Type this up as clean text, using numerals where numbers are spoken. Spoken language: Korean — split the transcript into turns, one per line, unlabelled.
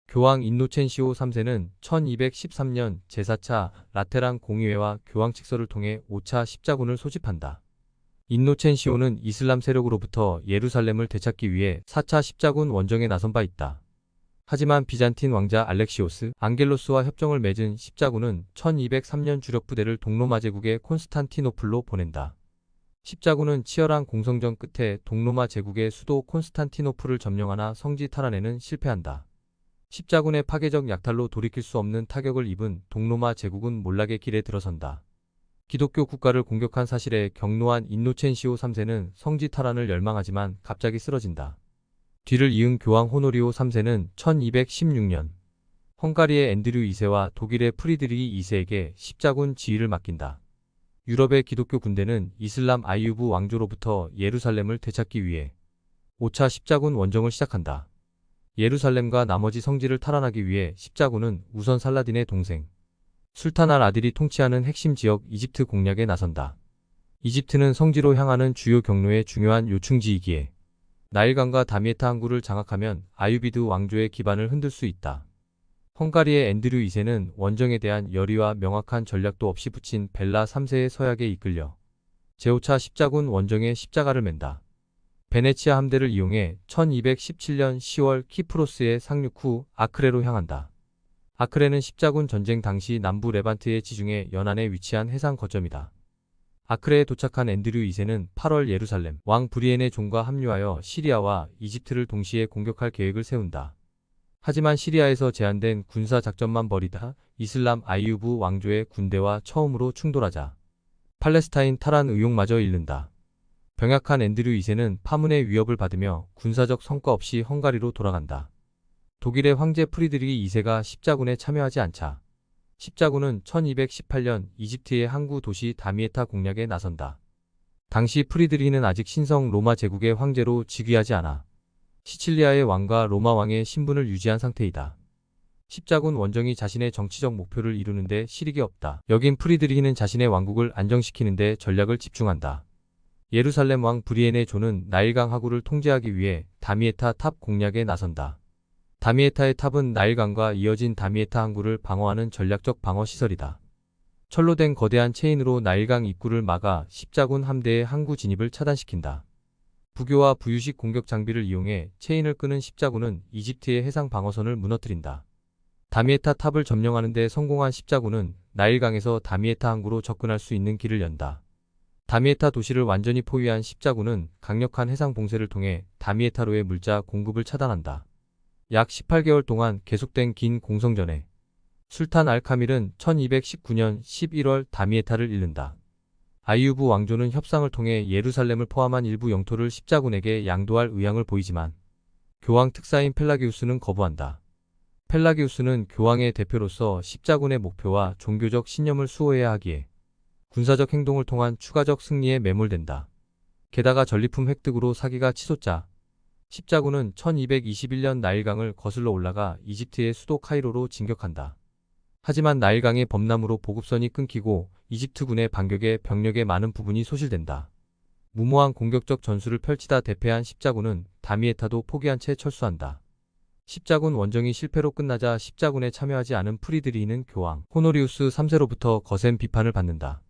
교황 인노첸시오 3세는 1213년 제4차 라테란 공의회와 교황 칙서를 통해 5차 십자군을 소집한다. 인노첸시오는 이슬람 세력으로부터 예루살렘을 되찾기 위해 4차 십자군 원정에 나선 바 있다. 하지만 비잔틴 왕자 알렉시오스 앙겔로스와 협정을 맺은 십자군은 1203년 주력 부대를 동로마 제국의 콘스탄티노플로 보낸다. 십자군은 치열한 공성전 끝에 동로마 제국의 수도 콘스탄티노플을 점령하나 성지 탈환에는 실패한다. 십자군의 파괴적 약탈로 돌이킬 수 없는 타격을 입은 동로마 제국은 몰락의 길에 들어선다. 기독교 국가를 공격한 사실에 격노한 인노첸시오 3세는 성지 탈환을 열망하지만 갑자기 쓰러진다. 뒤를 이은 교황 호노리오 3세는 1216년 헝가리의 앤드류 2세와 독일의 프리드리히 2세에게 십자군 지휘를 맡긴다. 유럽의 기독교 군대는 이슬람 아이유브 왕조로부터 예루살렘을 되찾기 위해 5차 십자군 원정을 시작한다. 예루살렘과 나머지 성지를 탈환하기 위해 십자군은 우선 살라딘의 동생 술탄 알 아딜이 통치하는 핵심 지역 이집트 공략에 나선다. 이집트는 성지로 향하는 주요 경로의 중요한 요충지이기에 나일강과 다미에타 항구를 장악하면 아유비드 왕조의 기반을 흔들 수 있다. 헝가리의 앤드류 2세는 원정에 대한 열의와 명확한 전략도 없이 붙인 벨라 3세의 서약에 이끌려 제5차 십자군 원정에 십자가를 맨다. 베네치아 함대를 이용해 1217년 10월 키프로스에 상륙 후 아크레로 향한다. 아크레는 십자군 전쟁 당시 남부 레반트의 지중해 연안에 위치한 해상 거점이다. 아크레에 도착한 앤드류 2세는 8월 예루살렘 왕 브리엔의 종과 합류하여 시리아와 이집트를 동시에 공격할 계획을 세운다. 하지만 시리아에서 제한된 군사 작전만 벌이다 이슬람 아이유브 왕조의 군대와 처음으로 충돌하자 팔레스타인 탈환 의혹마저 잃는다. 병약한 앤드류 2세는 파문의 위협을 받으며 군사적 성과 없이 헝가리로 돌아간다. 독일의 황제 프리드리히 2세가 십자군에 참여하지 않자 십자군은 1218년 이집트의 항구 도시 다미에타 공략에 나선다. 당시 프리드리히는 아직 신성 로마 제국의 황제로 즉위하지 않아 시칠리아의 왕과 로마 왕의 신분을 유지한 상태이다. 십자군 원정이 자신의 정치적 목표를 이루는데 실익이 없다. 여긴 프리드리히는 자신의 왕국을 안정시키는 데 전략을 집중한다. 예루살렘 왕 브리엔의 조는 나일강 하구를 통제하기 위해 다미에타 탑 공략에 나선다. 다미에타의 탑은 나일강과 이어진 다미에타 항구를 방어하는 전략적 방어시설이다. 철로 된 거대한 체인으로 나일강 입구를 막아 십자군 함대의 항구 진입을 차단시킨다. 부교와 부유식 공격 장비를 이용해 체인을 끄는 십자군은 이집트의 해상 방어선을 무너뜨린다. 다미에타 탑을 점령하는 데 성공한 십자군은 나일강에서 다미에타 항구로 접근할 수 있는 길을 연다. 다미에타 도시를 완전히 포위한 십자군은 강력한 해상 봉쇄를 통해 다미에타로의 물자 공급을 차단한다. 약 18개월 동안 계속된 긴 공성전에 술탄 알카밀은 1219년 11월 다미에타를 잃는다. 아이유브 왕조는 협상을 통해 예루살렘을 포함한 일부 영토를 십자군에게 양도할 의향을 보이지만 교황 특사인 펠라기우스는 거부한다. 펠라기우스는 교황의 대표로서 십자군의 목표와 종교적 신념을 수호해야 하기에 군사적 행동을 통한 추가적 승리에 매몰된다. 게다가 전리품 획득으로 사기가 치솟자 십자군은 1221년 나일강을 거슬러 올라가 이집트의 수도 카이로로 진격한다. 하지만 나일강의 범람으로 보급선이 끊기고 이집트군의 반격에 병력의 많은 부분이 소실된다. 무모한 공격적 전술을 펼치다 대패한 십자군은 다미에타도 포기한 채 철수한다. 십자군 원정이 실패로 끝나자 십자군에 참여하지 않은 프리드리히는 교황 호노리우스 3세로부터 거센 비판을 받는다.